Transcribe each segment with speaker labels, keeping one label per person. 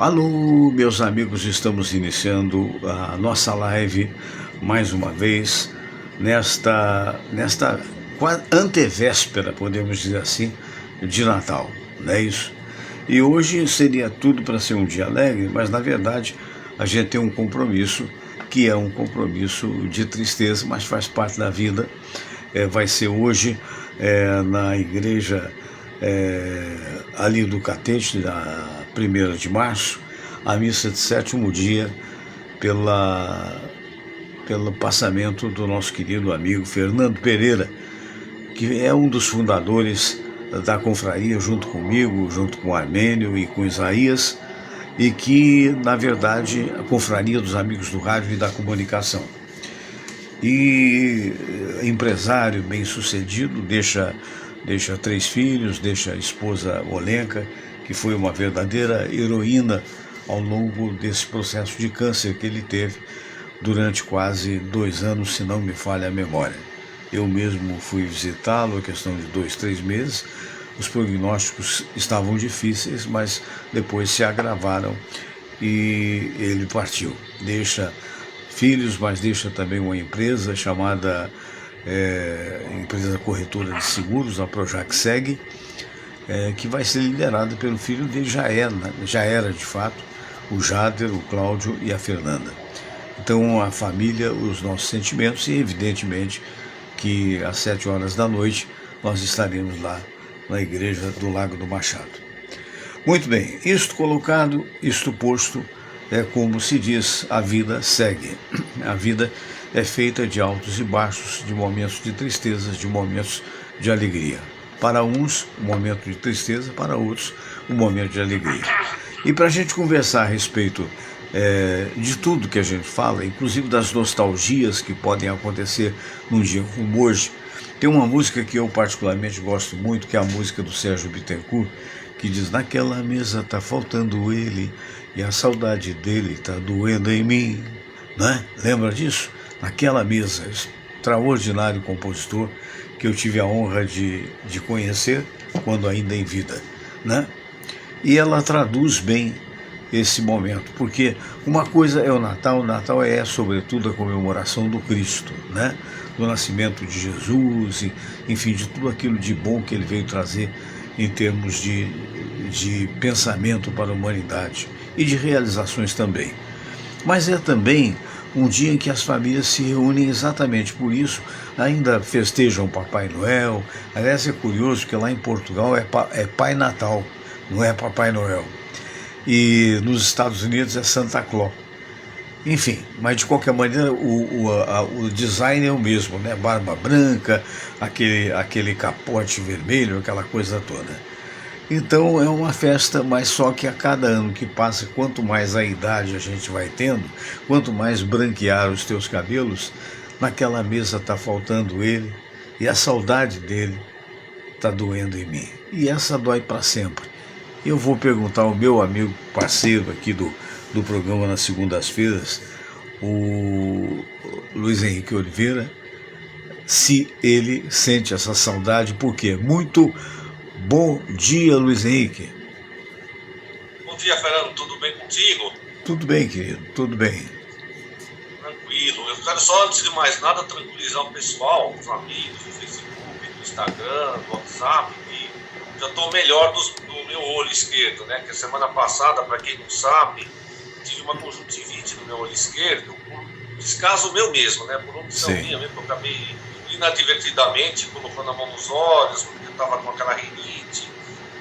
Speaker 1: Alô, meus amigos, estamos iniciando a nossa live mais uma vez nesta antevéspera, podemos dizer assim, de Natal, não é isso? E hoje seria tudo para ser um dia alegre, mas na verdade a gente tem um compromisso que é um compromisso de tristeza, mas faz parte da vida. Vai ser hoje na igreja ali do Catete, da 1ª de março, a missa de 7º dia pelo passamento do nosso querido amigo Fernando Pereira, que é um dos fundadores da confraria, junto comigo, junto com o Armênio e com Isaías, e que, na verdade, a confraria dos amigos do rádio e da comunicação. E empresário bem-sucedido, deixa 3 filhos, deixa a esposa Olenka, que foi uma verdadeira heroína ao longo desse processo de câncer que ele teve durante quase 2 anos, se não me falha a memória. Eu mesmo fui visitá-lo, a questão de 2, 3 meses. Os prognósticos estavam difíceis, mas depois se agravaram e ele partiu. Deixa filhos, mas deixa também uma empresa chamada Empresa Corretora de Seguros, a Projac Seg, que vai ser liderada pelo filho dele, já era de fato, o Jader, o Cláudio e a Fernanda. Então a família, os nossos sentimentos, e evidentemente que às 7 horas da noite nós estaremos lá na igreja do Lago do Machado. Muito bem, isto colocado, isto posto, é como se diz, a vida segue. A vida é feita de altos e baixos, de momentos de tristezas, de momentos de alegria. Para uns, um momento de tristeza, para outros, um momento de alegria. E para a gente conversar a respeito de tudo que a gente fala, inclusive das nostalgias que podem acontecer num dia como hoje, tem uma música que eu particularmente gosto muito, que é a música do Sérgio Bittencourt, que diz: naquela mesa tá faltando ele e a saudade dele tá doendo em mim, né? Lembra disso? Naquela mesa, extraordinário compositor que eu tive a honra de conhecer quando ainda em vida, né? E ela traduz bem esse momento, porque uma coisa é o Natal é sobretudo a comemoração do Cristo, né? Do nascimento de Jesus, enfim, de tudo aquilo de bom que ele veio trazer em termos de pensamento para a humanidade e de realizações também. Mas é também um dia em que as famílias se reúnem exatamente por isso, ainda festejam Papai Noel. Aliás, é curioso que lá em Portugal é Pai Natal, não é Papai Noel. E nos Estados Unidos é Santa Claus. Enfim, mas de qualquer maneira o design é o mesmo, né? Barba branca, aquele capote vermelho, aquela coisa toda. Então é uma festa, mas só que a cada ano que passa, quanto mais a idade a gente vai tendo, quanto mais branquear os teus cabelos, naquela mesa está faltando ele e a saudade dele está doendo em mim. E essa dói para sempre. Eu vou perguntar ao meu amigo parceiro aqui do programa nas segundas-feiras, o Luiz Henrique Oliveira, se ele sente essa saudade, porque muito bom dia, Luiz Henrique.
Speaker 2: Bom dia, Fernando, tudo bem contigo?
Speaker 1: Tudo bem, querido, tudo bem.
Speaker 2: Tranquilo, eu quero só, antes de mais nada, tranquilizar o pessoal, os amigos do Facebook, do Instagram, do WhatsApp, que já estou melhor do meu olho esquerdo, né? Que a semana passada, para quem não sabe, tive uma conjuntivite no meu olho esquerdo, por descaso meu mesmo, né? Por opção minha mesmo, eu acabei inadvertidamente colocando a mão nos olhos, porque eu estava com aquela rinite.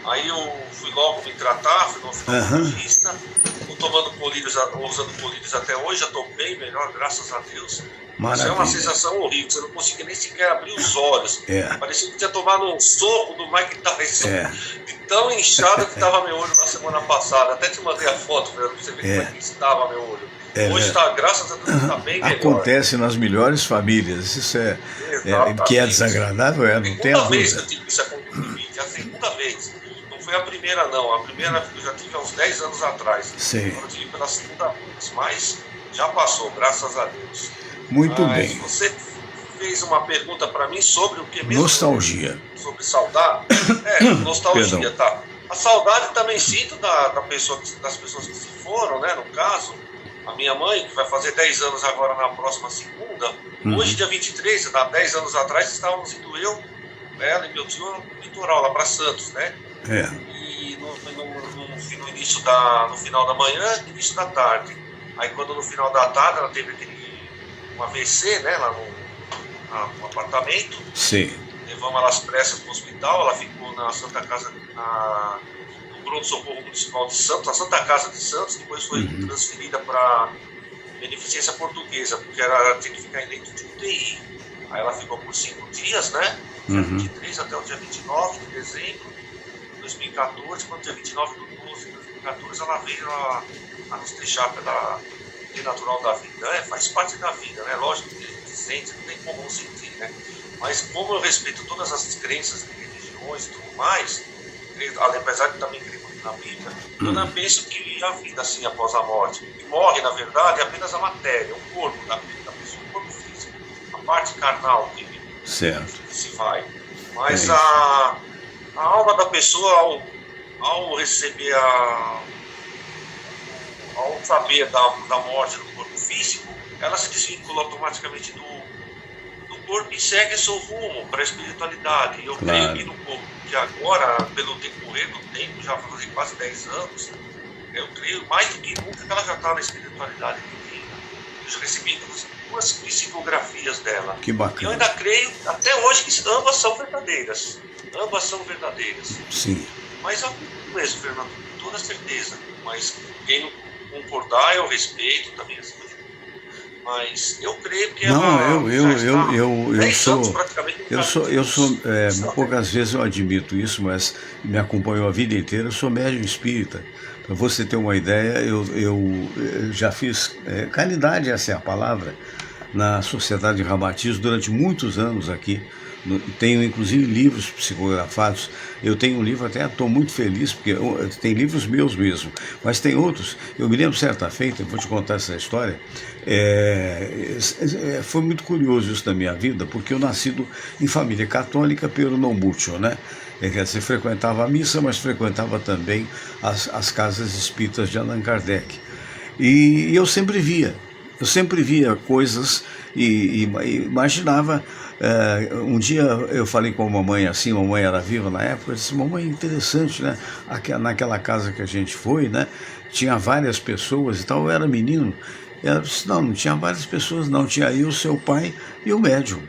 Speaker 2: Aí eu fui logo me tratar, fui no oftalmologista, estou tomando colírios, usando colírios até hoje, já estou bem melhor, graças a Deus. Mas é uma sensação horrível, você não conseguia nem sequer abrir os olhos. Parecia que tinha tomado um soco do Mike Tyson, de tão inchado que estava meu olho na semana passada. Até te mandei a foto para você ver como é que estava meu olho. Hoje está, graças a Deus, está bem melhor.
Speaker 1: Acontece nas melhores famílias, isso que é desagradável, não tem a dúvida.
Speaker 2: A segunda vez que eu tive essa conjuntivite, a segunda vez. Não foi a primeira, não. A primeira eu já tive há uns 10 anos atrás. Eu tive pela segunda vez, mas já passou, graças a Deus.
Speaker 1: Muito bem.
Speaker 2: Você fez uma pergunta para mim sobre o que mesmo?
Speaker 1: Nostalgia.
Speaker 2: Sobre saudade? Nostalgia, tá. A saudade também sinto das pessoas que se foram, né? No caso, a minha mãe, que vai fazer 10 anos agora na próxima segunda. Hoje, dia 23, há 10 anos atrás, estávamos indo ela e meu tio no litoral, lá para Santos, né? E no início no final da manhã e início da tarde. Aí quando no final da tarde ela teve um AVC, né? Lá no apartamento.
Speaker 1: Sim.
Speaker 2: Levamos ela às pressas para o hospital, ela ficou na Santa Casa, no pronto-socorro municipal de Santos, a Santa Casa de Santos, depois foi transferida para Beneficência Portuguesa, porque ela tinha que ficar em leito de UTI. Aí ela ficou por 5 dias, né? Dia 23 até o dia 29 de dezembro de 2014, quando dia 29 de 12 de 2014 ela veio a nos deixar pela lei natural da vida. Faz parte da vida, né? Lógico que a gente sente, não tem como não sentir, né? Mas como eu respeito todas as crenças de religiões e tudo mais, apesar de também crer muito na Bíblia, eu não penso que a vida assim após a morte, que morre na verdade é apenas a matéria, o corpo da pessoa, o corpo físico, a parte carnal que se vai. Mas a alma da pessoa, ao receber ao saber da morte do corpo físico, ela se desvincula automaticamente do corpo e segue seu rumo para a espiritualidade. Eu creio que no corpo de agora, pelo decorrer do tempo, já faz quase 10 anos, eu creio mais do que nunca que ela já está na espiritualidade divina. Eu já recebi 2 psicografias dela.
Speaker 1: Que bacana.
Speaker 2: E eu ainda creio, até hoje, que ambas são verdadeiras. Ambas são verdadeiras.
Speaker 1: Sim.
Speaker 2: Mas eu acredito mesmo, Fernando, com toda certeza. Mas quem não concordar, eu respeito também assim. Mas eu creio que
Speaker 1: poucas vezes eu admito isso, mas me acompanhou a vida inteira. Eu sou médium espírita. Para você ter uma ideia, eu já fiz caridade, essa é a palavra, na Sociedade de Ramatiz durante muitos anos aqui. Tenho inclusive livros psicografados. Eu tenho um livro, até estou muito feliz, porque tem livros meus mesmo, mas tem outros. Eu me lembro certa feita, vou te contar essa história. Foi muito curioso isso na minha vida, porque eu nasci em família católica pelo non mútuo, né? Quer dizer, frequentava a missa, mas frequentava também as casas espíritas de Allan Kardec. E eu sempre via coisas e imaginava. Um dia eu falei com a mamãe assim, mamãe era viva na época, eu disse: mamãe, interessante, né? Naquela casa que a gente foi, né? Tinha várias pessoas e tal, eu era menino. Ela disse: não tinha várias pessoas, não, tinha eu, seu pai e o médium.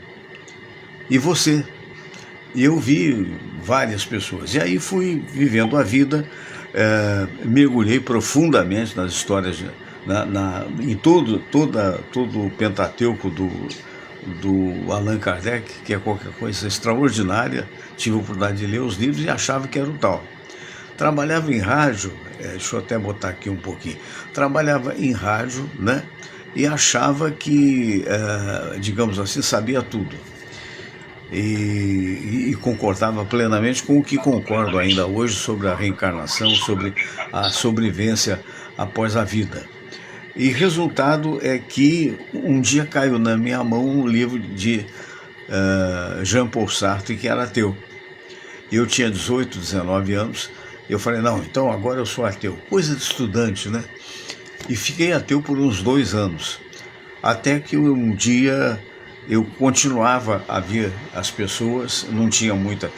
Speaker 1: E você. E eu vi várias pessoas. E aí fui vivendo a vida, mergulhei profundamente nas histórias, em todo o Pentateuco do Allan Kardec, que é qualquer coisa extraordinária. Tive a oportunidade de ler os livros e achava que era o tal. Trabalhava em rádio, deixa eu até botar aqui um pouquinho, trabalhava em rádio, né? E achava que, digamos assim, sabia tudo. E concordava plenamente com o que concordo ainda hoje sobre a reencarnação, sobre a sobrevivência após a vida. E resultado é que um dia caiu na minha mão um livro de Jean-Paul Sartre, que era ateu. Eu tinha 18, 19 anos, eu falei: não, então agora eu sou ateu. Coisa de estudante, né? E fiquei ateu por uns 2 anos. Até que um dia eu continuava a ver as pessoas, não tinha muita...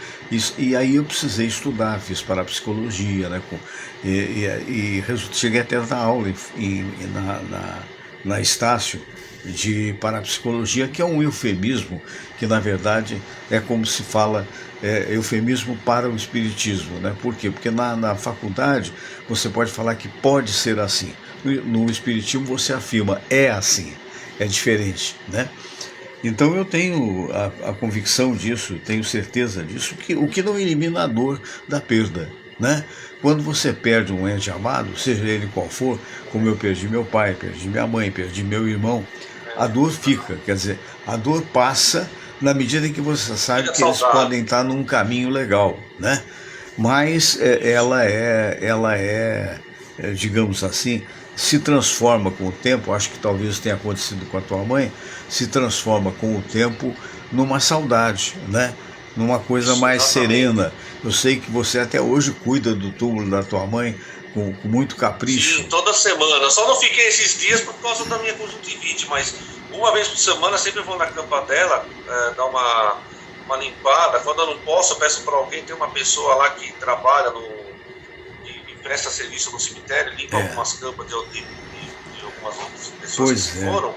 Speaker 1: E aí eu precisei estudar, fiz parapsicologia, né? Cheguei até a dar aula na Estácio de parapsicologia, que é um eufemismo, que na verdade é como se fala, eufemismo para o espiritismo, né? Por quê? Porque na faculdade você pode falar que pode ser assim. No espiritismo você afirma, é assim, é diferente, né? Então eu tenho a convicção disso, tenho certeza disso, o que não elimina a dor da perda, né? Quando você perde um ente amado, seja ele qual for, como eu perdi meu pai, perdi minha mãe, perdi meu irmão, a dor fica, quer dizer, a dor passa na medida em que você sabe que eles podem estar num caminho legal, né? Mas ela é, digamos assim, se transforma com o tempo. Acho que talvez tenha acontecido com a tua mãe, se transforma com o tempo numa saudade, né? numa coisa
Speaker 2: Isso,
Speaker 1: mais
Speaker 2: exatamente.
Speaker 1: serena. Eu sei que você até hoje cuida do túmulo da tua mãe com muito capricho.
Speaker 2: Sim, toda semana. Só não fiquei esses dias por causa da minha conjuntivite, mas uma vez por semana sempre vou na campa dela, dar uma limpada. Quando eu não posso, eu peço para alguém. Tem uma pessoa lá que trabalha e presta serviço no cemitério, limpa algumas campas de algumas outras pessoas que se foram.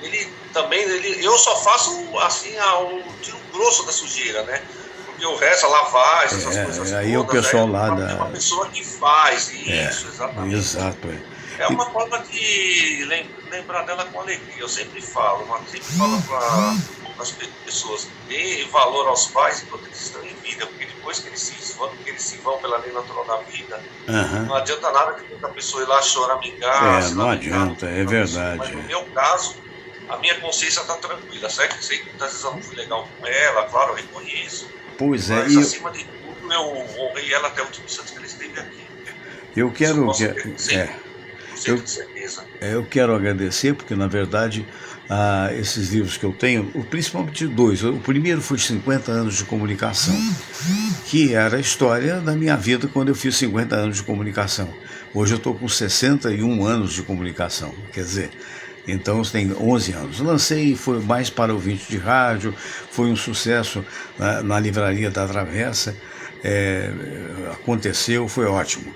Speaker 2: Ele também, eu só faço assim o tiro grosso da sujeira, né? Porque o resto, a lavagem, essas coisas
Speaker 1: aí
Speaker 2: todas,
Speaker 1: o pessoal
Speaker 2: é
Speaker 1: lá
Speaker 2: uma pessoa que faz isso, exatamente.
Speaker 1: Exato.
Speaker 2: É uma forma de lembrar dela com alegria. Eu sempre falo para as pessoas, dê valor aos pais enquanto eles estão em vida, porque depois que eles se vão pela lei natural da vida, não adianta nada que a pessoa ir lá choramingar.
Speaker 1: Não adianta, é verdade.
Speaker 2: Mas no meu caso, a minha consciência está tranquila. Sei que muitas vezes eu não fui legal com ela, claro, eu reconheço. Mas acima de tudo, eu honrei ela até o último instante que ela esteve aqui.
Speaker 1: Eu quero eu quero agradecer, porque na verdade esses livros que eu tenho, principalmente dois. O primeiro foi 50 anos de comunicação, que era a história da minha vida quando eu fiz 50 anos de comunicação. Hoje eu estou com 61 anos de comunicação, quer dizer, então tem 11 anos. Lancei, foi mais para ouvinte de rádio, foi um sucesso na Livraria da Travessa, aconteceu, foi ótimo.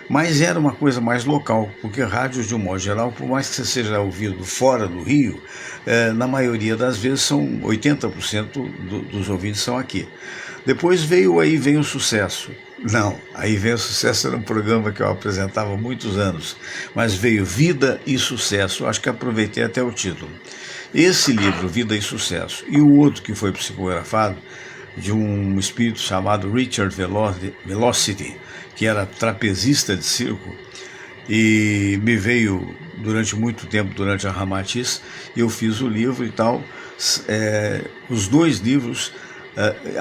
Speaker 1: Mas era uma coisa mais local, porque rádios, de um modo geral, por mais que você seja ouvido fora do Rio, na maioria das vezes são 80% dos ouvintes são aqui. Depois veio o sucesso. Não, aí veio o sucesso, era um programa que eu apresentava há muitos anos, mas veio Vida e Sucesso, acho que aproveitei até o título. Esse livro, Vida e Sucesso, e o outro que foi psicografado, de um espírito chamado Richard Velocity, que era trapezista de circo, e me veio durante muito tempo, durante a Ramatiz, eu fiz o livro e tal. Os dois livros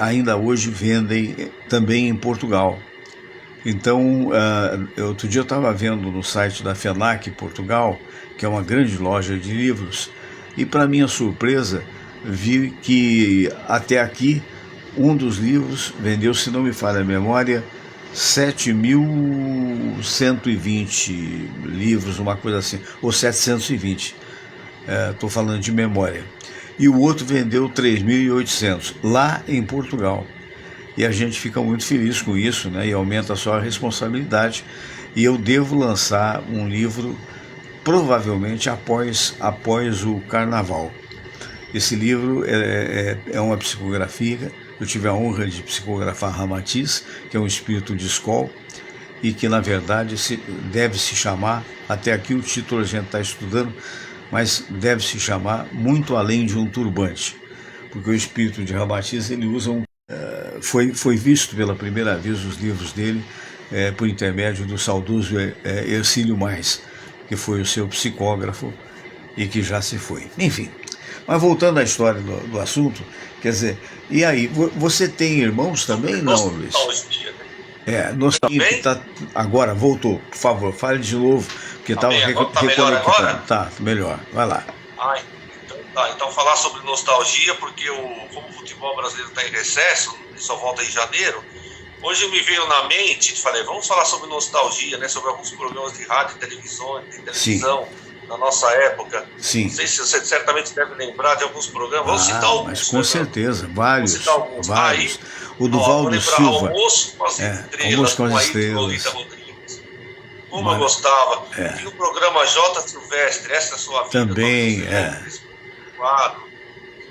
Speaker 1: ainda hoje vendem também em Portugal. Então, outro dia eu estava vendo no site da FENAC Portugal, que é uma grande loja de livros, e para minha surpresa, vi que até aqui um dos livros vendeu, se não me falha a memória, 7.120 livros, uma coisa assim, ou 720, estou falando de memória. E o outro vendeu 3.800, lá em Portugal. E a gente fica muito feliz com isso, né? E aumenta a sua responsabilidade. E eu devo lançar um livro provavelmente após o Carnaval. Esse livro é uma psicografia. Eu tive a honra de psicografar Ramatiz, que é um espírito de escola, e que na verdade deve se chamar, até aqui o título a gente está estudando, mas deve se chamar Muito Além de um Turbante, porque o espírito de Ramatiz, ele usa foi visto pela primeira vez os livros dele por intermédio do saudoso Hercílio Mais, que foi o seu psicógrafo e que já se foi. Enfim, mas voltando à história do assunto, quer dizer, e aí, você tem irmãos também? Não, Luiz? Nostalgia que tá, agora voltou, por favor, fale de novo, porque estava
Speaker 2: melhor agora?
Speaker 1: Tá, melhor, vai lá.
Speaker 2: Então falar sobre nostalgia, porque como o futebol brasileiro está em recesso, só volta em janeiro, hoje me veio na mente, falei, vamos falar sobre nostalgia, né, sobre alguns programas de rádio e televisão, da nossa época.
Speaker 1: Sim.
Speaker 2: Não sei se você certamente deve lembrar de alguns programas. Vamos citar alguns.
Speaker 1: Mas com certeza, vários.
Speaker 2: Aí,
Speaker 1: o do Valdo Silva.
Speaker 2: Almoço com as Estrelas,
Speaker 1: Almoço com as
Speaker 2: Estrelas.
Speaker 1: Estrelas.
Speaker 2: Rodrigues. Como eu gostava. E o programa J. Silvestre, Essa é a Sua Vida.
Speaker 1: Também,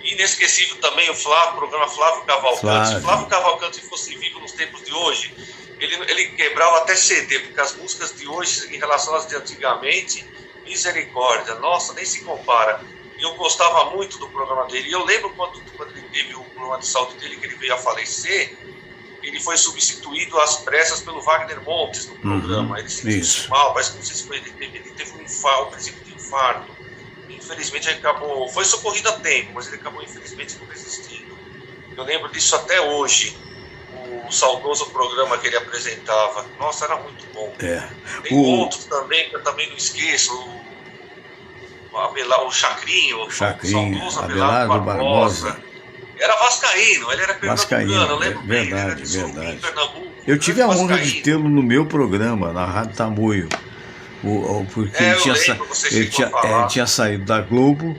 Speaker 2: Inesquecível também o programa Flávio Cavalcante. Se Flávio Cavalcante fosse vivo nos tempos de hoje, ele quebrava até CD, porque as músicas de hoje, em relação às de antigamente, misericórdia, nossa, nem se compara. E eu gostava muito do programa dele. E eu lembro quando ele teve o problema de saúde dele, que ele veio a falecer, ele foi substituído às pressas pelo Wagner Montes no programa. Ele se sentiu mal, parece que não sei se foi, ele teve um princípio de infarto. Infelizmente ele acabou, foi socorrido a tempo, mas ele acabou infelizmente não resistindo. Eu lembro disso até hoje. O saudoso programa que ele apresentava. Nossa, era muito bom. Tem outros também, que eu também não esqueço. O Chacrinho,
Speaker 1: Abelardo Barbosa.
Speaker 2: Era vascaíno, ele era pernambucano, eu
Speaker 1: Vascaíno,
Speaker 2: lembro bem, ele era
Speaker 1: verdade,
Speaker 2: de Sorocaba,
Speaker 1: verdade.
Speaker 2: Pernambuco,
Speaker 1: Eu tive a
Speaker 2: grande
Speaker 1: honra de
Speaker 2: vascaíno.
Speaker 1: tê-lo no meu programa, na Rádio Tamoio, porque
Speaker 2: É, eu lembro, você chegou a
Speaker 1: ele
Speaker 2: falar.
Speaker 1: tinha saído da Globo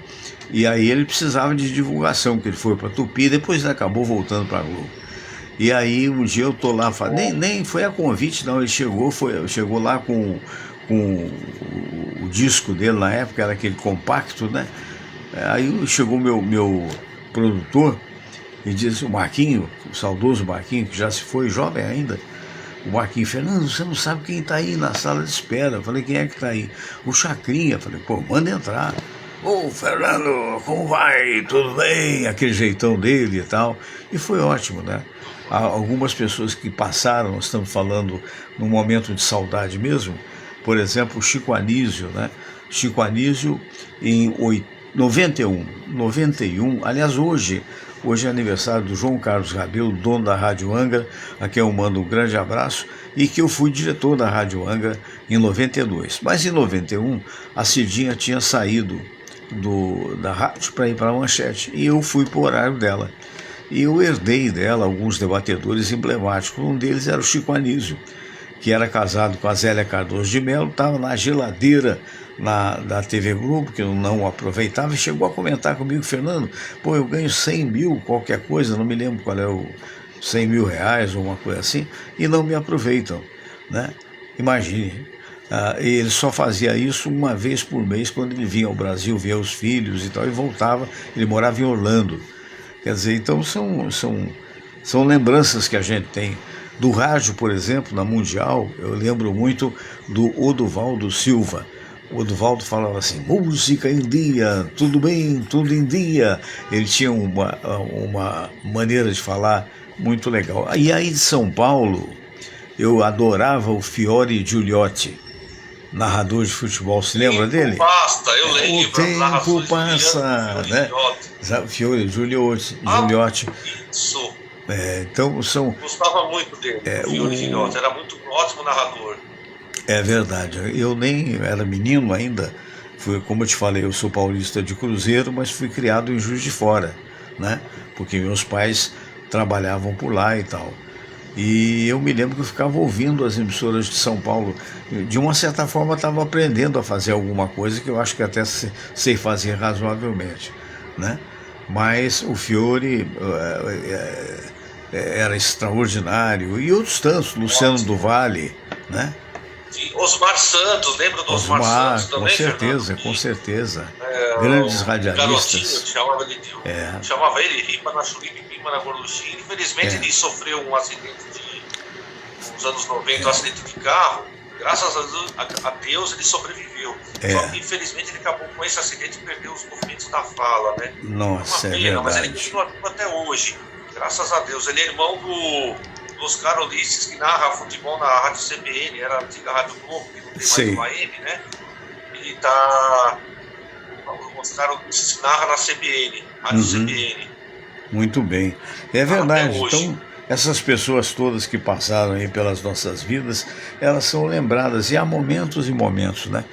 Speaker 1: e aí ele precisava de divulgação, que ele foi para Tupi, depois ele acabou voltando para a Globo. E aí um dia eu tô lá, nem foi a convite não, ele chegou lá com o disco dele na época, era aquele compacto, né? Aí chegou meu produtor e disse, o Marquinho, o saudoso Marquinho, que já se foi, jovem ainda, o Marquinhos, Fernando, você não sabe quem está aí na sala de espera. Eu falei, quem é que está aí? O Chacrinha. Eu falei, pô, manda entrar. Ô, Fernando, como vai? Tudo bem? Aquele jeitão dele e tal. E foi ótimo, né? Há algumas pessoas que passaram, nós estamos falando num momento de saudade mesmo, por exemplo, o Chico Anísio, né? Chico Anísio em 91, aliás, hoje é aniversário do João Carlos Rabelo, dono da Rádio Angra, a quem eu mando um grande abraço, e que eu fui diretor da Rádio Angra em 92. Mas em 91, a Cidinha tinha saído da rádio para ir para a Manchete, e eu fui para o horário dela. E eu herdei dela alguns debatedores emblemáticos, um deles era o Chico Anísio, que era casado com a Zélia Cardoso de Mello, estava na geladeira da TV Globo, que eu não aproveitava, e chegou a comentar comigo, Fernando, pô, eu ganho 100 mil, qualquer coisa, não me lembro qual é o 100 mil reais ou uma coisa assim, e não me aproveitam, né? Imagine, ele só fazia isso uma vez por mês, quando ele vinha ao Brasil, via os filhos e tal, e voltava, ele morava em Orlando. Quer dizer, então são lembranças que a gente tem. Do rádio, por exemplo, na Mundial, eu lembro muito do Oduvaldo Silva. O Oduvaldo falava assim, música em dia, tudo bem, tudo em dia. Ele tinha uma maneira de falar muito legal. E aí de São Paulo, eu adorava o Fiore Giuliotti, narrador de futebol. Se lembra dele?
Speaker 2: Basta, eu lembro.
Speaker 1: O tempo passa, né? Fiore Giuliotti.
Speaker 2: Isso.
Speaker 1: Então são...
Speaker 2: Gostava muito dele, Fiore Giuliotti, era muito ótimo narrador.
Speaker 1: É verdade, eu nem era menino ainda, como eu te falei, eu sou paulista de Cruzeiro, mas fui criado em Juiz de Fora, né? Porque meus pais trabalhavam por lá e tal. E eu me lembro que eu ficava ouvindo as emissoras de São Paulo. De uma certa forma, estava aprendendo a fazer alguma coisa que eu acho que até sei fazer razoavelmente, né? Mas o Fiore era extraordinário. E outros tantos, Luciano do Vale, né?
Speaker 2: Osmar Santos, lembra do Osmar Santos também?
Speaker 1: Com certeza. Grandes radialistas.
Speaker 2: Chamava ele Ripa na Chulipe, Pima na Gorduchinha. Infelizmente ele sofreu um acidente nos anos 90, um acidente de carro. Graças a Deus ele sobreviveu. Só que infelizmente ele acabou com esse acidente e perdeu os movimentos da fala, né?
Speaker 1: Nossa,
Speaker 2: uma pena, mas ele continua vivo até hoje. Graças a Deus. Ele é irmão do Oscar Ulisses, que narra futebol na Rádio CBN, era a antiga Rádio Globo, que não tem mais uma AM, né? Ele tá... O Oscar Ulisses narra na CBN, Rádio CBN.
Speaker 1: Muito bem. É verdade. Então, essas pessoas todas que passaram aí pelas nossas vidas, elas são lembradas. E há momentos e momentos, né?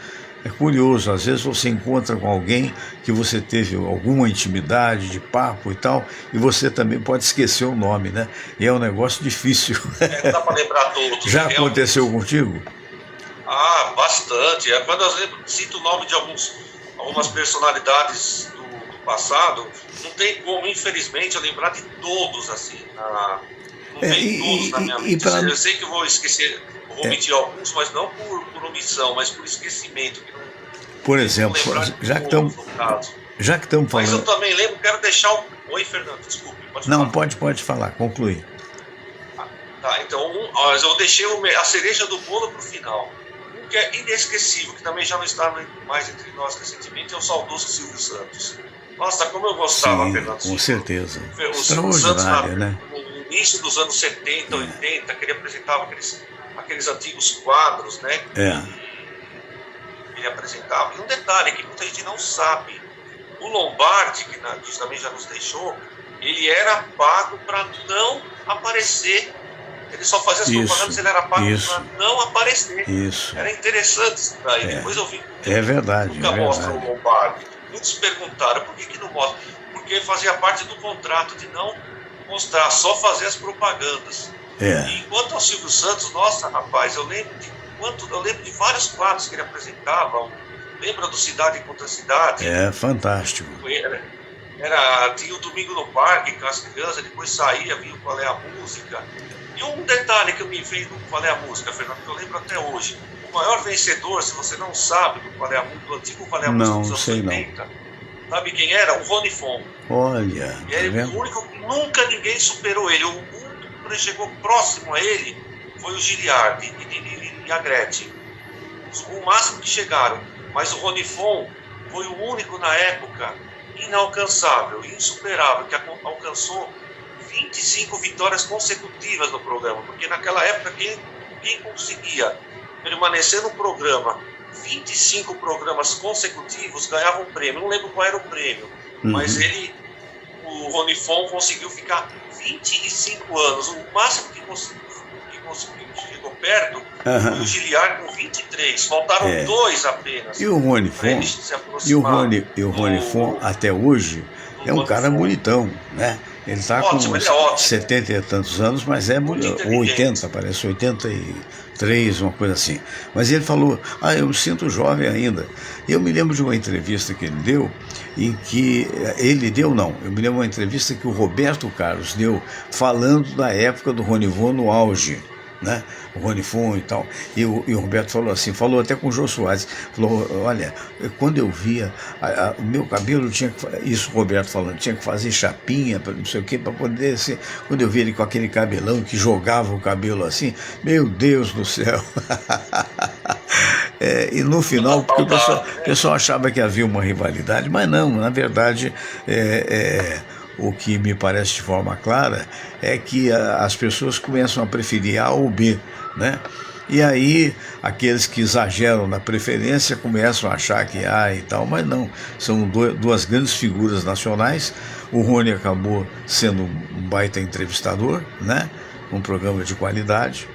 Speaker 1: É curioso, às vezes você encontra com alguém que você teve alguma intimidade de papo e tal, e você também pode esquecer o nome, né? E é um negócio difícil.
Speaker 2: Não dá para lembrar todos.
Speaker 1: Já aconteceu contigo?
Speaker 2: Ah, bastante. Quando eu cito o nome de algumas personalidades do passado, não tem como, infelizmente, eu lembrar de todos, assim. Não vem todos na minha mente. Eu sei que eu vou esquecer, vou omitir alguns, mas não por omissão, mas por esquecimento.
Speaker 1: Por exemplo, já que estamos falando...
Speaker 2: Mas eu também lembro, quero deixar o... Oi, Fernando, desculpe.
Speaker 1: Não, pode falar, conclui.
Speaker 2: Tá, então, eu deixei a cereja do bolo para o final. Um que é inesquecível, que também já não está mais entre nós recentemente, é o saudoso Silvio Santos. Nossa, como eu gostava, Fernando.
Speaker 1: Com certeza.
Speaker 2: O Silvio Santos, no início dos anos 70, 80, que ele apresentava aqueles antigos quadros, né? Ele apresentava. E um detalhe que muita gente não sabe: o Lombardi, que também já nos deixou, ele era pago para não aparecer. Ele só fazia as propagandas, ele era pago para não aparecer.
Speaker 1: Isso.
Speaker 2: Era interessante isso daí. Depois eu vi.
Speaker 1: É verdade.
Speaker 2: Nunca mostra o Lombardi. muitos perguntaram por que não mostra? Porque fazia parte do contrato de não mostrar, só fazer as propagandas. E enquanto ao Silvio Santos, nossa, rapaz, eu lembro de vários quadros que ele apresentava. Lembra do Cidade contra Cidade?
Speaker 1: Fantástico.
Speaker 2: Tinha o Domingo no Parque com as crianças, depois saía, vinha o Qual é a Música. E um detalhe que eu me veio do Qual é a Música, Fernando, que eu lembro até hoje. O maior vencedor, se você não sabe do Qual é a Música, do antigo Qual é a Música dos anos 80, sabe quem era? O Rony Fon.
Speaker 1: Olha,
Speaker 2: e ele, o único, nunca ninguém superou ele. O único que chegou próximo a ele foi o Giliard e a Gretchen. O máximo que chegaram. Mas o Rony Fon foi o único na época inalcançável, insuperável, que alcançou 25 vitórias consecutivas no programa. Porque naquela época quem conseguia permanecer no programa 25 programas consecutivos ganhava um prêmio. Não lembro qual era o prêmio, mas o Rony Fon conseguiu ficar 25 anos. O máximo que chegou perto foi o Giliard com 23. Faltaram 2 apenas.
Speaker 1: E o Rony Fon até hoje é um cara bonitão, né? Ele está com 70 e tantos anos, mas é 80, parece 83, uma coisa assim. Mas ele falou, eu me sinto jovem ainda. Eu me lembro de uma entrevista que ele deu, eu me lembro de uma entrevista que o Roberto Carlos deu, falando da época do Rony Fon no auge, né? O Rony Fon e tal, e o Roberto falou assim, falou até com o Jô Soares, falou, olha, quando eu via o meu cabelo, isso o Roberto falando, tinha que fazer chapinha, não sei o que, para poder ser, quando eu via ele com aquele cabelão que jogava o cabelo assim, meu Deus do céu. E no final, porque o pessoal achava que havia uma rivalidade, mas não, na verdade, o que me parece de forma clara é que as pessoas começam a preferir A ou B, né? E aí aqueles que exageram na preferência começam a achar que A e tal, mas não, são duas grandes figuras nacionais. O Rony acabou sendo um baita entrevistador, né? Um programa de qualidade,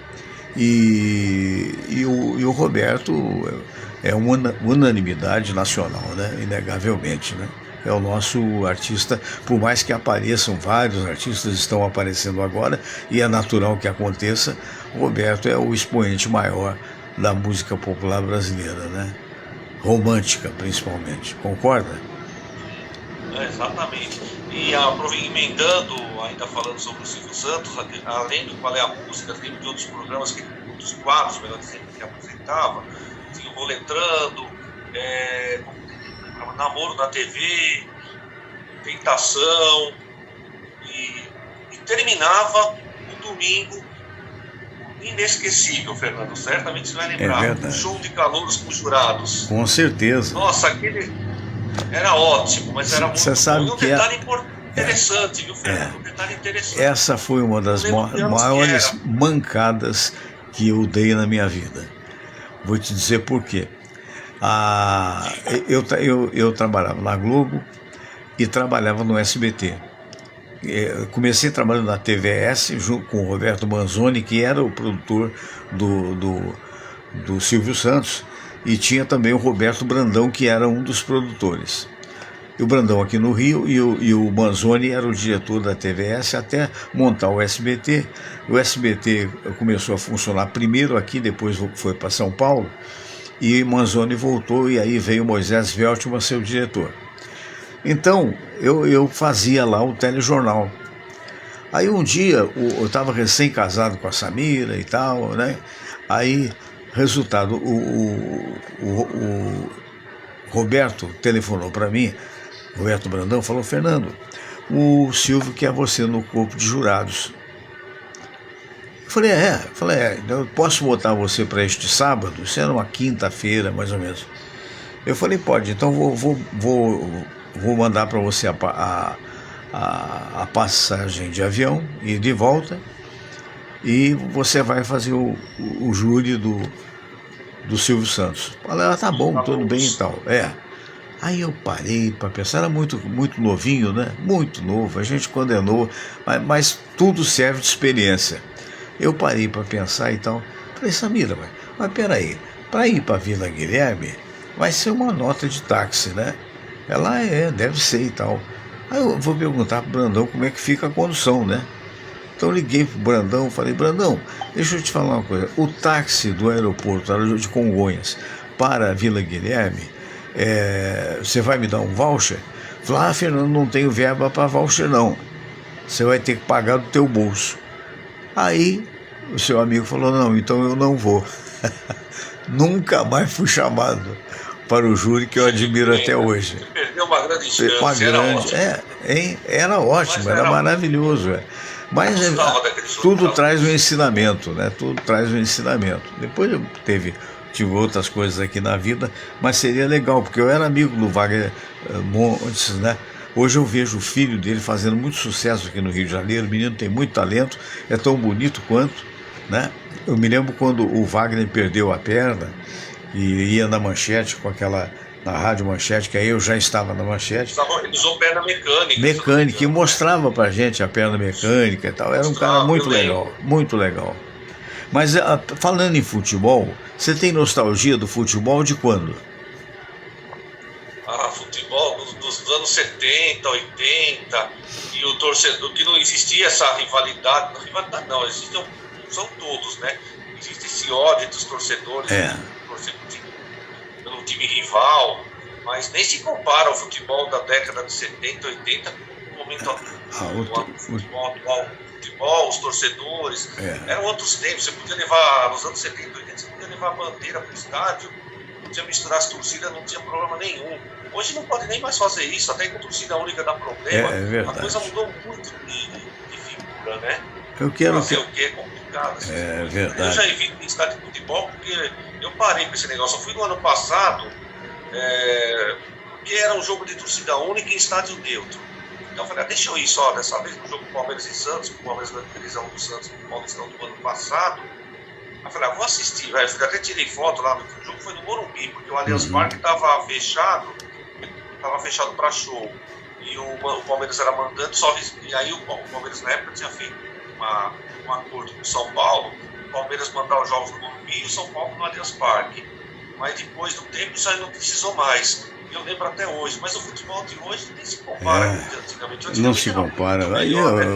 Speaker 1: e o Roberto é uma unanimidade nacional, né? Inegavelmente, né? É o nosso artista, por mais que apareçam, vários artistas estão aparecendo agora, e é natural que aconteça, o Roberto é o expoente maior da música popular brasileira, né? Romântica, principalmente. Concorda?
Speaker 2: Exatamente. E emendando, ainda falando sobre o Silvio Santos, além do Qual é a Música, tem de outros programas, outros quadros, melhor dizendo, que apresentava, tinha o Roletrando, Namoro na TV, Tentação, e terminava o domingo inesquecível, Fernando, certamente você vai lembrar, um show de calouros com jurados.
Speaker 1: Com certeza.
Speaker 2: Nossa, aquele era ótimo, mas era muito
Speaker 1: bom. Sabe
Speaker 2: um detalhe interessante, viu, Fernando? Um detalhe interessante.
Speaker 1: Essa foi uma das maiores mancadas que eu dei na minha vida. Vou te dizer por quê. Eu trabalhava na Globo e trabalhava no SBT. Comecei trabalhando na TVS junto com o Roberto Manzoni, que era o produtor do Silvio Santos, e tinha também o Roberto Brandão, que era um dos produtores. E o Brandão aqui no Rio, e o Manzoni era o diretor da TVS até montar o SBT. O SBT começou a funcionar primeiro aqui, depois foi para São Paulo, e Manzoni voltou, e aí veio Moisés Veltman ser o diretor. Então, eu fazia lá o telejornal. Aí um dia, eu estava recém-casado com a Samira e tal, né? Aí, resultado, o Roberto telefonou para mim, Roberto Brandão, falou, Fernando, o Silvio quer você no corpo de jurados. Eu falei, eu posso botar você para este sábado? Isso era uma quinta-feira, mais ou menos. Eu falei, pode, então vou mandar para você a passagem de avião e de volta, e você vai fazer o júri do Silvio Santos. Falei, tá bom, tudo bem e tal. Aí eu parei para pensar, era muito, muito novinho, né? Muito novo, a gente quando é novo, mas tudo serve de experiência. Eu parei para pensar e tal. Falei, Samira, mas peraí, para ir para Vila Guilherme vai ser uma nota de táxi, né? Ela deve ser e tal. Aí eu vou perguntar pro Brandão como é que fica a condução, né? Então eu liguei pro Brandão, falei, Brandão, deixa eu te falar uma coisa. O táxi do aeroporto de Congonhas para a Vila Guilherme, você vai me dar um voucher? Falei, Fernando, não tenho verba para voucher não. Você vai ter que pagar do teu bolso. Aí o seu amigo falou, não, então eu não vou. Nunca mais fui chamado para o júri, que eu admiro até hoje.
Speaker 2: Você perdeu uma grande chance,
Speaker 1: Uma grande, era ótimo, era maravilhoso. Mas tudo traz um ensinamento, né? Tudo traz um ensinamento. Depois eu tive outras coisas aqui na vida, mas seria legal, porque eu era amigo do Wagner Montes, né? Hoje eu vejo o filho dele fazendo muito sucesso aqui no Rio de Janeiro. O menino tem muito talento, é tão bonito quanto, né? Eu me lembro quando o Wagner perdeu a perna e ia na Manchete com aquela, na Rádio Manchete, que aí eu já estava na Manchete.
Speaker 2: Ele usou perna mecânica.
Speaker 1: Mecânica, e mostrava pra gente a perna mecânica e tal. Era um cara muito legal, muito legal. Mas falando em futebol, você tem nostalgia do futebol de quando?
Speaker 2: Futebol dos anos 70, 80, e o torcedor, que não existia essa rivalidade não, são todos, né? Existe esse ódio entre os torcedores, pelo time rival, mas nem se compara ao futebol da década de 70, 80 com o momento atual, futebol atual, os torcedores, eram outros tempos. Você podia levar, nos anos 70, 80, você podia levar a bandeira para o estádio, podia misturar as torcidas, não tinha problema nenhum. Hoje não pode nem mais fazer isso, até com torcida única dá problema. A coisa mudou muito de figura, né?
Speaker 1: Eu quero
Speaker 2: fazer o que é complicado. Assim.
Speaker 1: É verdade.
Speaker 2: Eu já evito em estádio de futebol porque eu parei com esse negócio. Eu fui no ano passado, porque era um jogo de torcida única em estádio neutro. Então eu falei, deixa eu ir só dessa vez no jogo Palmeiras e Santos, o Palmeiras ganhou a divisão do Santos no Paulistão do ano passado. Eu falei, vou assistir, velho. Eu até tirei foto lá, o jogo foi no Morumbi, porque o Allianz Parque estava fechado para show. E o Palmeiras era mandante, e aí o Palmeiras na época tinha feito um acordo com o São Paulo, o Palmeiras mandar os jogos no Morumbi e o São Paulo no Allianz Parque. Mas depois do tempo isso aí não precisou mais. Eu lembro até hoje, mas o futebol de hoje nem se compara com o de antigamente.
Speaker 1: Não se compara. Aí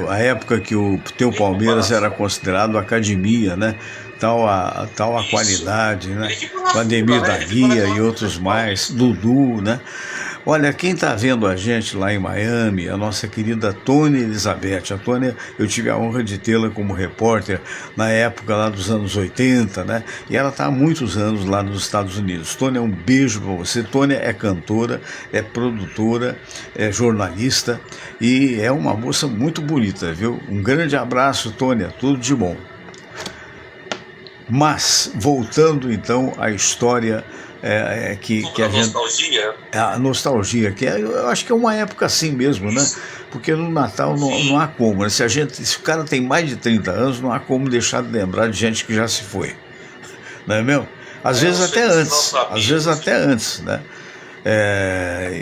Speaker 1: a época que o teu Palmeiras era considerado academia, né? Tal a qualidade, né? O Ademir da Guia e outros mais, Dudu, né? Olha, quem está vendo a gente lá em Miami, a nossa querida Tônia Elizabeth. A Tônia, eu tive a honra de tê-la como repórter na época lá dos anos 80, né? E ela está há muitos anos lá nos Estados Unidos. Tônia, um beijo para você. Tônia é cantora, é produtora, é jornalista e é uma moça muito bonita, viu? Um grande abraço, Tônia, tudo de bom. Mas, voltando então à história que a gente... A nostalgia, eu acho que é uma época assim mesmo, né? Porque no Natal não há como, né? Se o cara tem mais de 30 anos, não há como deixar de lembrar de gente que já se foi. Não é mesmo? Às vezes até antes, né?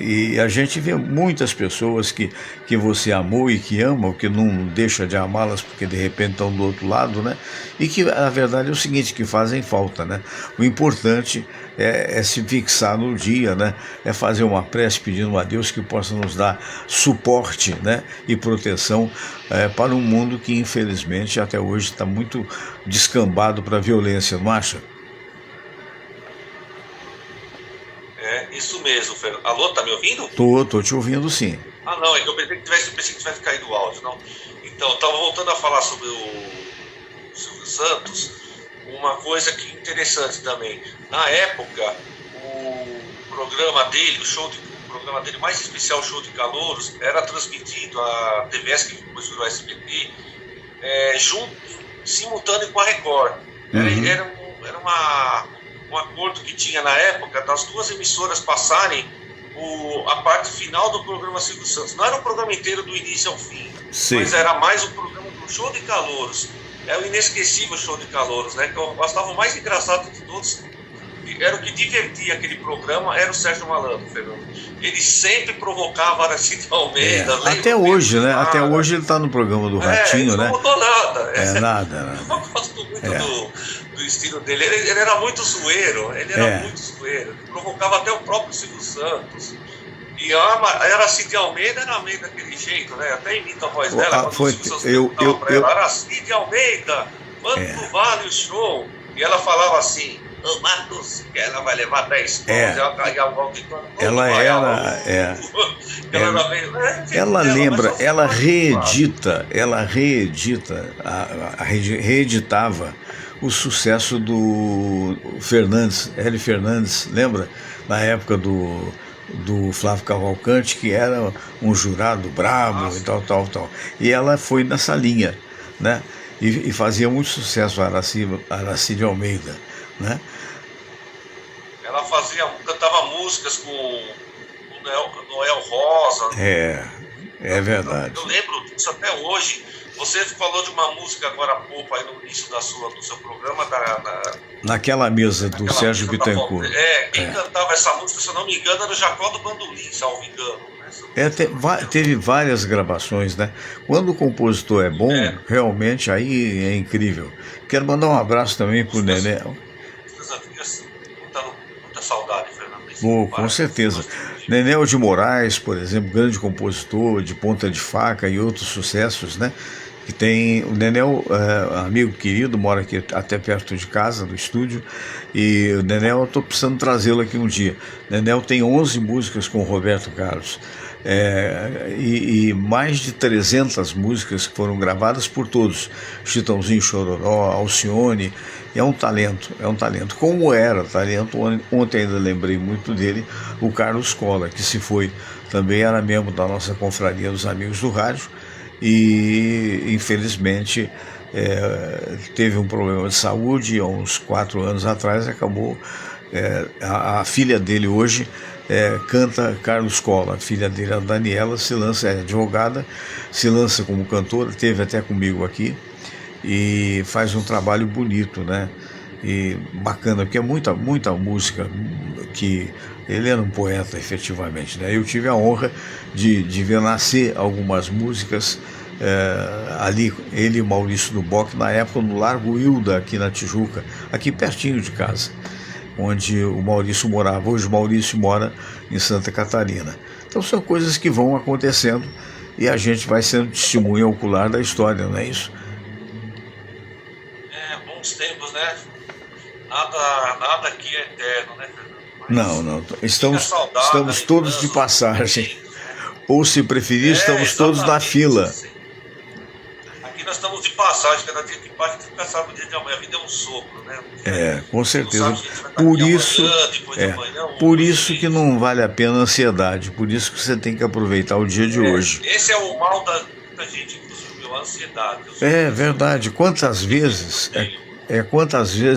Speaker 1: E a gente vê muitas pessoas que você amou e que ama, ou que não deixa de amá-las porque de repente estão do outro lado, né? E que a verdade é o seguinte, que fazem falta, né? O importante é se fixar no dia, né? É fazer uma prece pedindo a Deus que possa nos dar suporte, né? E proteção para um mundo que infelizmente até hoje está muito descambado para a violência, não acha?
Speaker 2: Isso mesmo, Fernando. Alô, tá me ouvindo?
Speaker 1: Tô te ouvindo sim.
Speaker 2: Não, é que eu pensei que tivesse caído o áudio, não. Então, estava voltando a falar sobre o Silvio Santos, uma coisa que interessante também. Na época, o programa dele, o programa dele mais especial, o Show de Calouros, era transmitido, a TVS, que depois virou SBT, simultâneo com a Record. Era um acordo que tinha na época das duas emissoras passarem a parte final do programa Silvio Santos. Não era o programa inteiro do início ao fim, mas era mais o programa do Show de Calouros. É o inesquecível Show de Calouros, né? Que eu achava o mais engraçado de todos. Era o que divertia aquele programa, era o Sérgio Malandro, Fernando. Ele sempre provocava Aracide Almeida.
Speaker 1: Até hoje, né? Até hoje ele está no programa do Ratinho, né?
Speaker 2: Não mudou nada.
Speaker 1: Nada.
Speaker 2: Eu gosto muito do estilo dele. Ele era muito zoeiro. Ele provocava até o próprio Silvio Santos. E a Aracide Almeida era meio daquele jeito, né? Até imita a voz dela quando
Speaker 1: Foi,
Speaker 2: os pessoas perguntavam pra ela, Aracide Almeida, quanto vale o show? E ela falava assim, ô Marcos, que ela vai levar 10 pontos, ela caía o auditório.
Speaker 1: Ela era. Ela lembra, ela reedita, reeditava o sucesso do Fernandes, Hélio Fernandes, lembra? Na época do Flávio Cavalcante, que era um jurado brabo e tal. E ela foi nessa linha, né? E fazia muito sucesso a Aracide Almeida, né?
Speaker 2: Ela cantava músicas com o Noel Rosa.
Speaker 1: É verdade.
Speaker 2: Eu lembro disso até hoje. Você falou de uma música agora há pouco aí no início do seu programa
Speaker 1: naquela mesa do Sérgio Bittencourt.
Speaker 2: Quem cantava essa música, se eu não me engano, era o Jacó do Bandolim, salvo engano.
Speaker 1: Teve várias gravações, né? Quando o compositor é bom, realmente aí é incrível. Quero mandar um abraço também pro Nené.
Speaker 2: Muita saudade, Fernando.
Speaker 1: Com certeza. Nenel de Moraes, por exemplo, grande compositor de Ponta de Faca e outros sucessos, né? Que tem o Nenel, amigo querido, mora aqui até perto de casa, do estúdio, e o Nenel, eu estou precisando trazê-lo aqui um dia. Nenel tem 11 músicas com o Roberto Carlos, e mais de 300 músicas que foram gravadas por todos, Chitãozinho, Chororó, Alcione. É um talento. Como era talento, ontem ainda lembrei muito dele, o Carlos Cola, que se foi, também era membro da nossa confraria dos Amigos do Rádio, e infelizmente teve um problema de saúde há uns 4 anos atrás, acabou. A filha dele hoje canta Carlos Cola, a filha dele, a Daniela, é advogada, se lança como cantora, esteve até comigo aqui e faz um trabalho bonito, né? E bacana, porque é muita música que ele era um poeta, efetivamente, né? Eu tive a honra de ver nascer algumas músicas ali, ele e Maurício Duboc, na época no Largo Hilda, aqui na Tijuca, aqui pertinho de casa, onde o Maurício morava. Hoje o Maurício mora em Santa Catarina. Então são coisas que vão acontecendo e a gente vai sendo testemunha ocular da história, não é isso?
Speaker 2: Bons tempos, né? Nada aqui é eterno, né, Fernando?
Speaker 1: Não. Estamos todos de passagem. Ou, se preferir, estamos todos na fila.
Speaker 2: Aqui nós estamos de passagem, cada dia que passa, a gente nunca sabe o dia de amanhã. A vida é um sopro, né?
Speaker 1: Com certeza. Por isso que não vale a pena a ansiedade. Por isso que você tem que aproveitar o dia de hoje.
Speaker 2: Esse é o mal da gente, inclusive, a ansiedade.
Speaker 1: É verdade. Quantas vezes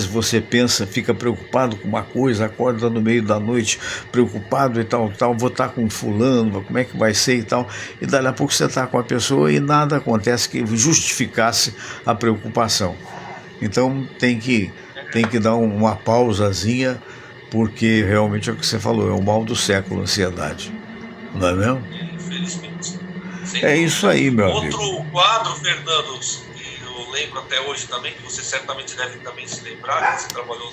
Speaker 1: você pensa, fica preocupado com uma coisa, acorda no meio da noite preocupado e tal, vou estar com fulano, como é que vai ser e tal, e dali a pouco você está com a pessoa e nada acontece que justificasse a preocupação. Então tem que dar uma pausazinha, porque realmente é o que você falou, é o mal do século, a ansiedade, não é mesmo?
Speaker 2: Infelizmente.
Speaker 1: É isso aí, meu amigo.
Speaker 2: Outro quadro, Fernando, lembro até hoje também, que você certamente deve também se lembrar, que você trabalhou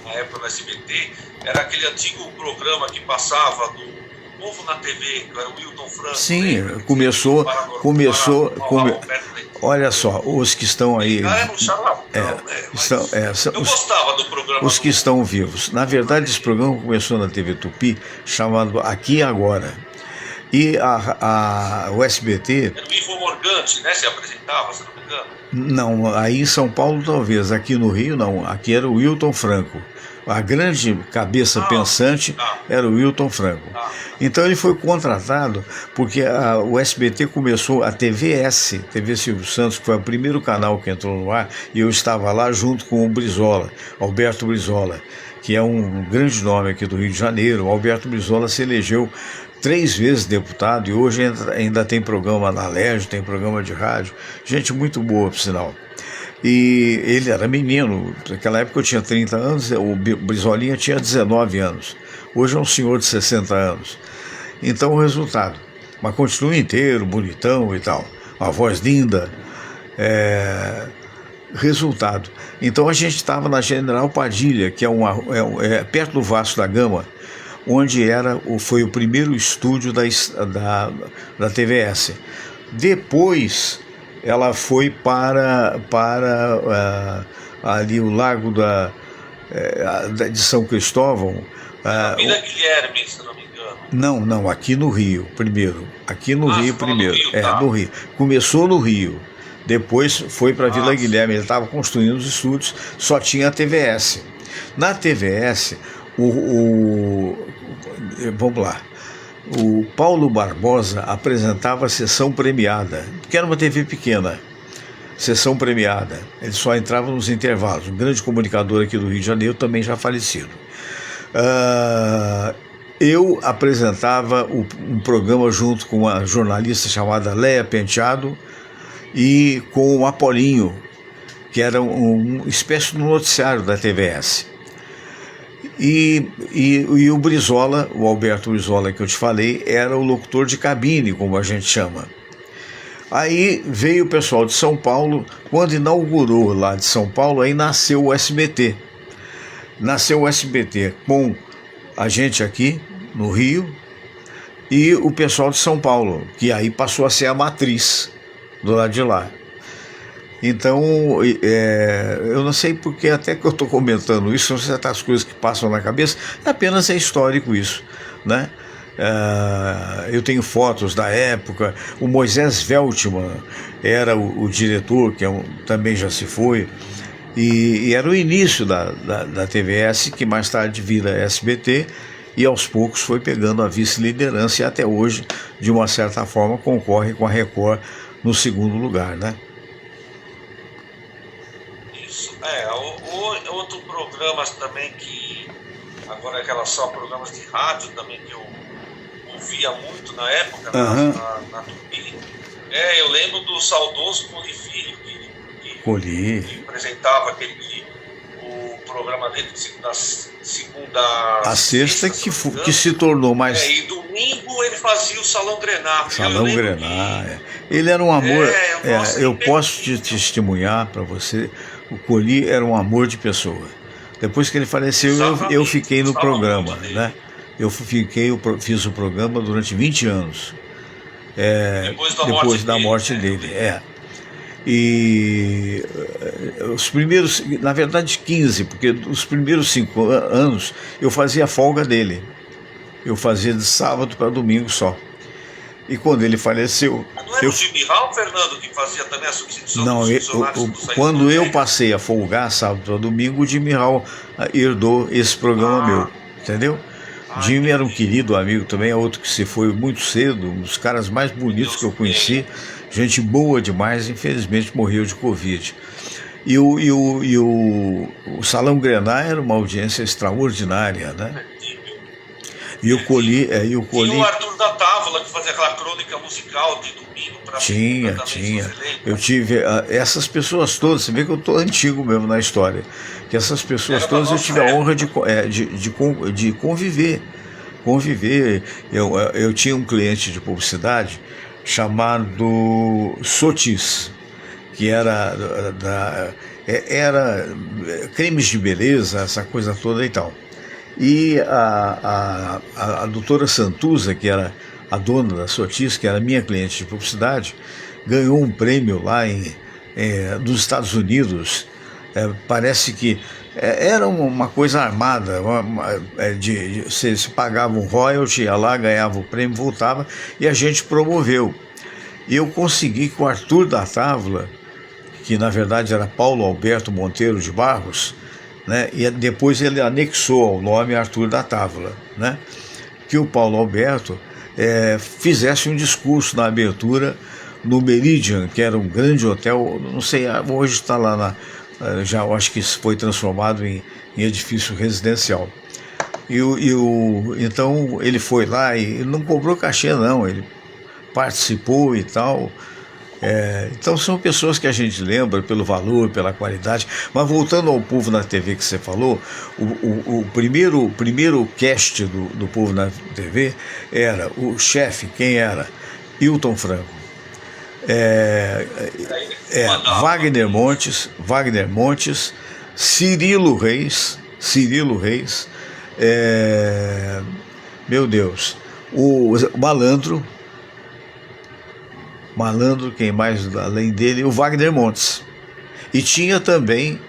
Speaker 2: na época no SBT, era aquele antigo programa que passava do Povo na TV, que era o Wilton Franco.
Speaker 1: Sim, começou. Olha só, os que estão aí.
Speaker 2: Era um charlatão, eu gostava do programa.
Speaker 1: Os que estão vivos. Na verdade, esse programa começou na TV Tupi, chamado Aqui e Agora. E o SBT...
Speaker 2: Era o Ivo Morgante, né? Se apresentava, se não me engano.
Speaker 1: Não, aí em São Paulo talvez, aqui no Rio não, aqui era o Wilton Franco. A grande cabeça pensante era o Wilton Franco. Então ele foi contratado porque o SBT começou, a TVS, TV Silvio Santos, que foi o primeiro canal que entrou no ar, e eu estava lá junto com o Brizola, Alberto Brizola, que é um grande nome aqui do Rio de Janeiro. O Alberto Brizola se elegeu 3 vezes deputado e hoje ainda tem programa na Lege, tem programa de rádio, gente muito boa, por sinal. E ele era menino, naquela época eu tinha 30 anos, o Brizolinha tinha 19 anos, hoje é um senhor de 60 anos. Então o resultado, mas continua inteiro, bonitão e tal, uma voz linda, resultado. Então a gente estava na General Padilha, que é perto do Vasco da Gama, onde foi o primeiro estúdio da TVS. Depois ela foi para ali o Lago de São Cristóvão.
Speaker 2: Vila Guilherme, se não me engano.
Speaker 1: Não, aqui no Rio primeiro. Aqui no Rio primeiro.
Speaker 2: No Rio, tá.
Speaker 1: No Rio. Começou no Rio. Depois foi para Vila Guilherme. Ele estava construindo os estúdios, só tinha a TVS. Na TVS, vamos lá. O Paulo Barbosa apresentava a sessão premiada, que era uma TV pequena. Sessão premiada. Ele só entrava nos intervalos. Um grande comunicador aqui do Rio de Janeiro, também já falecido. Eu apresentava um programa junto com uma jornalista chamada Léa Penteado e com o Apolinho, que era uma espécie de noticiário da TVS. E o Brizola, o Alberto Brizola, que eu te falei, era o locutor de cabine, como a gente chama. Aí veio o pessoal de São Paulo. Quando inaugurou lá de São Paulo, aí nasceu o SBT. Nasceu o SBT com a gente aqui no Rio e o pessoal de São Paulo, que aí passou a ser a matriz do lado de lá. Então, eu não sei porque até que eu estou comentando isso, são certas coisas que passam na cabeça, apenas é histórico isso, né? Eu tenho fotos da época. O Moisés Veltman era o diretor, que também já se foi, e era o início da TVS, que mais tarde vira SBT, e aos poucos foi pegando a vice-liderança e até hoje, de uma certa forma, concorre com a Record no segundo lugar, né?
Speaker 2: Isso. Outro programas também que agora aquelas só programas de rádio também que eu ouvia muito na época, na Tupi. Eu lembro do saudoso Coli Filho, que apresentava o programa dele de segunda
Speaker 1: a sexta que se tornou mais.
Speaker 2: E domingo ele fazia o Salão Grená.
Speaker 1: Ele era um amor. Eu posso te testemunhar para você, o Coli era um amor de pessoa. Depois que ele faleceu, eu fiquei no programa, né? Fiz o programa durante 20 anos. Depois da morte dele. E os primeiros, na verdade 15, porque os primeiros 5 anos eu fazia folga dele. Eu fazia de sábado para domingo só. E quando ele faleceu...
Speaker 2: Não era o Jimmy Hall, Fernando, que fazia também a substituição
Speaker 1: dos funcionários? Quando eu passei a folgar sábado para domingo, o Jimmy Hall herdou esse programa meu, entendeu? Jimmy era um querido amigo também, é outro que se foi muito cedo, um dos caras mais bonitos que eu conheci, gente boa demais, infelizmente morreu de Covid. E o Salão Grená era uma audiência extraordinária, né? E o Coli...
Speaker 2: E o Arthur da Távola, que fazia aquela crônica musical de domingo para...
Speaker 1: Tinha. Eu tive... essas pessoas todas, você vê que eu estou antigo mesmo na história, que essas pessoas todas eu tive a honra de conviver. Eu tinha um cliente de publicidade chamado Sotis, que era cremes de beleza, essa coisa toda e tal. E a doutora Santuza, que era a dona da Sotis, que era minha cliente de publicidade, ganhou um prêmio lá nos Estados Unidos. Parece que era uma coisa armada, você pagava um royalty, ia lá, ganhava o prêmio, voltava, e a gente promoveu. E eu consegui que o Arthur da Távola, que na verdade era Paulo Alberto Monteiro de Barros, né, e depois ele anexou ao nome Arthur da Távola, né, que o Paulo Alberto fizesse um discurso na abertura no Meridian, que era um grande hotel, não sei, hoje está lá já acho que foi transformado em edifício residencial. Então ele foi lá e não cobrou cachê não, ele participou e tal. Então são pessoas que a gente lembra pelo valor, pela qualidade. Mas voltando ao Povo na TV que você falou, o primeiro cast do Povo na TV era o chefe, quem era? Hilton Franco, Wagner Montes, Cirilo Reis, Meu Deus. O Malandro, quem mais além dele? O Wagner Montes. E tinha também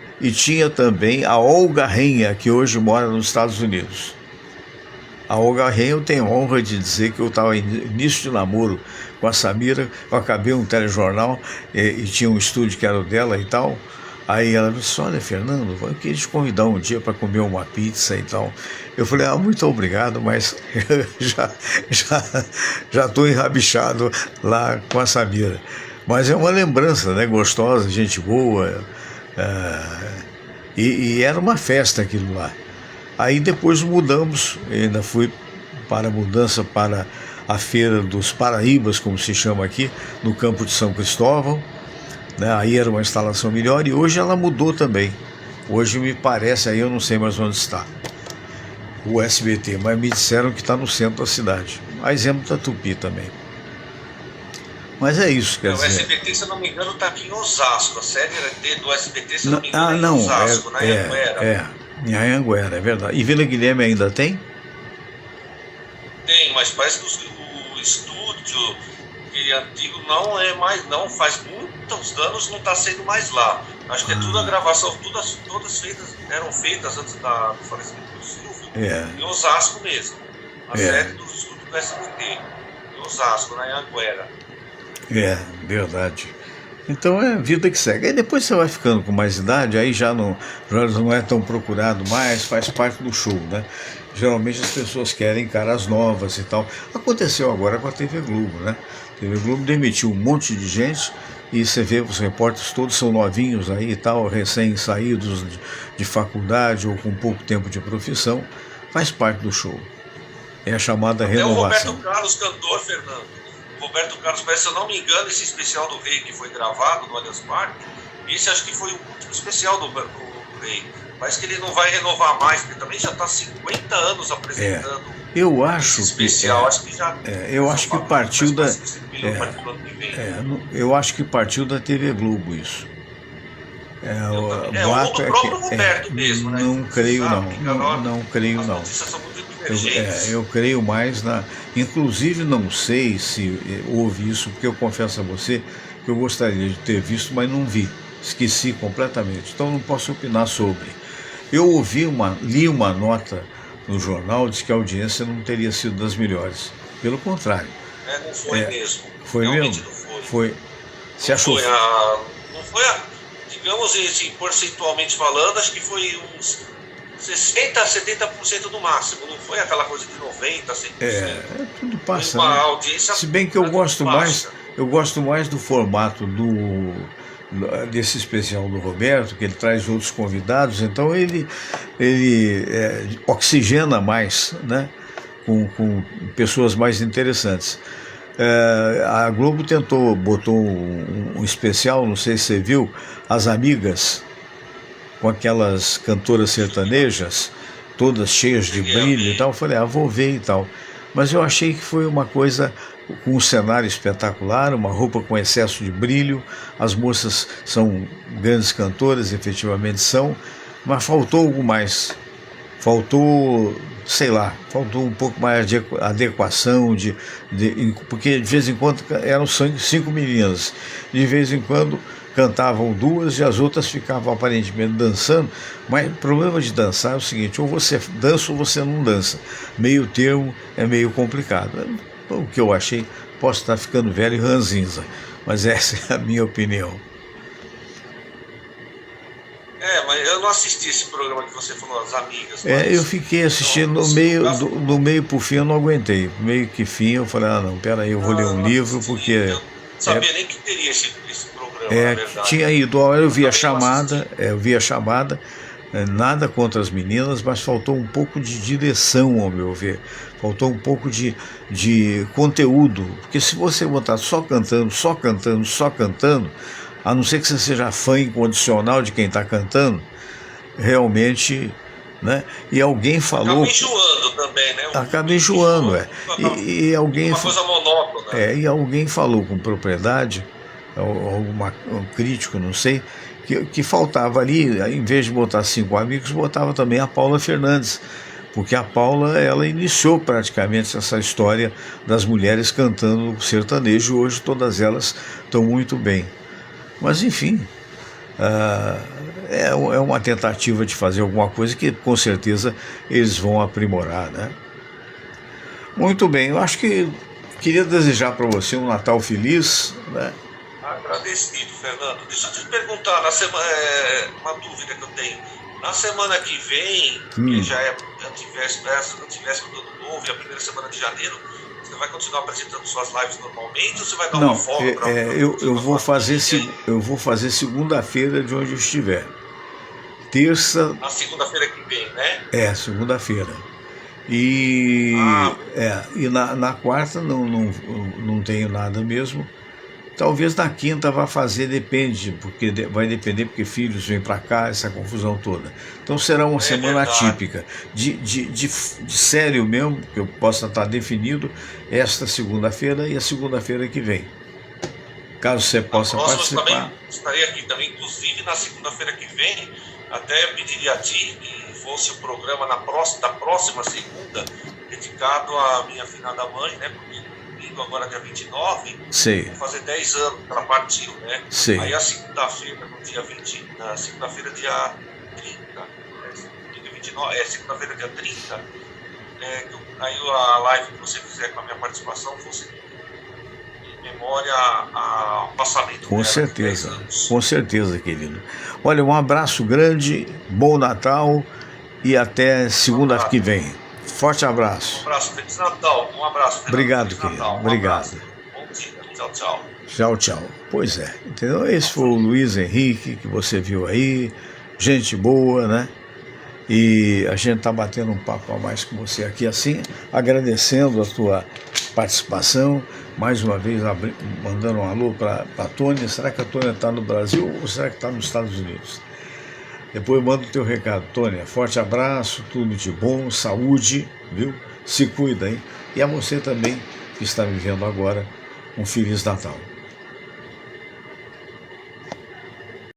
Speaker 1: a Olga Renha, que hoje mora nos Estados Unidos. A Olga Renha, eu tenho honra de dizer que eu estava em início de namoro com a Samira, eu acabei um telejornal e tinha um estúdio que era o dela e tal. Aí ela disse: olha, Fernando, eu queria te convidar um dia para comer uma pizza e tal. Eu falei: muito obrigado, mas já estou enrabixado lá com a Samira. Mas é uma lembrança, né, gostosa, gente boa, e era uma festa aquilo lá. Aí depois mudamos, ainda fui para a mudança para a Feira dos Paraíbas, como se chama aqui, no campo de São Cristóvão, né? Aí era uma instalação melhor e hoje ela mudou também. Hoje me parece, aí eu não sei mais onde está, o SBT, mas me disseram que está no centro da cidade. A exemplo da Tupi também. Mas é isso, quer dizer...
Speaker 2: O SBT, se eu não me engano, está aqui em Osasco. A sede do SBT, se eu não me engano, é em Osasco, na Anhanguera.
Speaker 1: Em Anhanguera, é verdade. E Vila Guilherme ainda tem?
Speaker 2: Tem, mas parece que o estúdio, aquele antigo, não é mais, não, faz muitos anos não está sendo mais lá. Acho que é tudo a gravação, todas eram feitas antes do falecimento do Silvio, em Osasco mesmo. A sede do estúdio do SBT, em Osasco, na Anhanguera.
Speaker 1: É, verdade. Então é vida que segue. Aí depois você vai ficando com mais idade, aí já não é tão procurado mais, faz parte do show, né? Geralmente as pessoas querem caras novas e tal. Aconteceu agora com a TV Globo, né? A TV Globo demitiu um monte de gente e você vê, os repórteres todos são novinhos aí e tal, recém-saídos de faculdade ou com pouco tempo de profissão. Faz parte do show. É a chamada renovação.
Speaker 2: O Roberto Carlos, cantor, Fernando. Roberto Carlos, parece, se eu não me engano, esse especial do Rei que foi gravado no Allianz Parque, esse acho que foi o último especial do Rei. Parece que ele não vai renovar mais, porque também já está 50 anos apresentando
Speaker 1: eu acho
Speaker 2: esse especial.
Speaker 1: Que,
Speaker 2: acho que já.
Speaker 1: Eu acho que partiu da. Eu acho que partiu da TV Globo isso.
Speaker 2: O próprio Roberto mesmo, né?
Speaker 1: Não creio não. Não creio não. Eu creio mais na... Inclusive não sei se houve isso, porque eu confesso a você que eu gostaria de ter visto, mas não vi. Esqueci completamente. Então não posso opinar sobre. Eu li uma nota no jornal, diz que a audiência não teria sido das melhores. Pelo contrário.
Speaker 2: Não foi mesmo.
Speaker 1: Foi
Speaker 2: realmente
Speaker 1: mesmo?
Speaker 2: Não foi.
Speaker 1: Foi. Você achou?
Speaker 2: Não foi digamos assim, percentualmente falando, acho que foi uns 60% a 70% no máximo, não foi aquela coisa de 90%, 100%.
Speaker 1: Tudo passa.
Speaker 2: Uma audiência.
Speaker 1: Se bem que eu gosto mais do formato desse especial do Roberto, que ele traz outros convidados, então ele oxigena mais, né, com pessoas mais interessantes. A Globo botou um especial, não sei se você viu, As Amigas, com aquelas cantoras sertanejas, todas cheias de brilho e tal. Eu falei, vou ver e tal. Mas eu achei que foi uma coisa com um cenário espetacular, uma roupa com excesso de brilho. As moças são grandes cantoras, efetivamente são, mas faltou algo mais. Faltou um pouco mais de adequação, porque de vez em quando eram 5 meninas, de vez em quando cantavam 2 e as outras ficavam aparentemente dançando, mas o problema de dançar é o seguinte: ou você dança ou você não dança, meio termo é meio complicado. O que eu achei, posso estar ficando velho e ranzinza, mas essa é a minha opinião.
Speaker 2: Mas eu não assisti esse programa que você falou, As Amigas.
Speaker 1: Eu fiquei assistindo no meio pro fim, eu não aguentei. Meio que fim, eu falei, não, peraí, eu vou ler um livro, porque...
Speaker 2: Eu não sabia nem que teria esse programa, na verdade.
Speaker 1: Tinha ido, eu vi a chamada, nada contra as meninas, mas faltou um pouco de direção, ao meu ver. Faltou um pouco de conteúdo, porque se você botar só cantando, a não ser que você seja fã incondicional de quem está cantando, realmente, né? E alguém falou...
Speaker 2: Acaba enjoando também, né?
Speaker 1: Acaba enjoando, E alguém...
Speaker 2: Uma coisa monótona.
Speaker 1: E alguém falou com propriedade, um crítico, não sei, que faltava ali, em vez de botar 5 amigos, botava também a Paula Fernandes, porque a Paula, ela iniciou praticamente essa história das mulheres cantando sertanejo. Hoje todas elas estão muito bem. Mas enfim, é uma tentativa de fazer alguma coisa que com certeza eles vão aprimorar, né? Muito bem, eu acho que queria desejar para você um Natal feliz, né?
Speaker 2: Agradecido, Fernando. Deixa eu te perguntar, uma dúvida que eu tenho. Na semana que vem, que já é antivéspera do Ano Novo e a primeira semana de janeiro, você vai continuar apresentando suas lives normalmente ou você vai dar uma folga?
Speaker 1: Eu vou fazer segunda-feira de onde eu estiver. Terça.
Speaker 2: Na segunda-feira que vem, né?
Speaker 1: Segunda-feira. E na quarta não tenho nada mesmo. Talvez na quinta vá fazer, depende, porque vai depender, porque filhos vêm para cá, essa confusão toda. Então será uma semana atípica. De sério mesmo, que eu possa estar definido, esta segunda-feira e a segunda-feira que vem. Caso você possa participar.
Speaker 2: Também estarei aqui também, inclusive na segunda-feira que vem, até pediria a ti que fosse o programa da próxima segunda, dedicado à minha afinada mãe, né? Porque domingo, agora dia 29, vou fazer 10 anos que ela partiu, né?
Speaker 1: Sei.
Speaker 2: Aí a segunda-feira, no dia 20, na segunda-feira, dia 30, dia 29, segunda-feira, dia 30, aí a live que você fizer com a minha participação fosse em memória ao passamento.
Speaker 1: Com certeza, com certeza, querido. Olha, um abraço grande, bom Natal e até segunda que vem. Forte abraço.
Speaker 2: Um abraço, Feliz Natal. Um abraço, Fernando.
Speaker 1: Obrigado, querido. Obrigado.
Speaker 2: Bom dia. Tchau, tchau.
Speaker 1: Tchau, tchau. Pois é, entendeu? Esse foi o Luiz Henrique, que você viu aí. Gente boa, né? E a gente tá batendo um papo a mais com você aqui assim, agradecendo a tua participação. Mais uma vez, mandando um alô para a Tônia. Será que a Tônia está no Brasil ou será que está nos Estados Unidos? Depois manda o teu recado, Tônia. Forte abraço, tudo de bom, saúde, viu? Se cuida, hein? E a você também, que está vivendo agora, um Feliz Natal.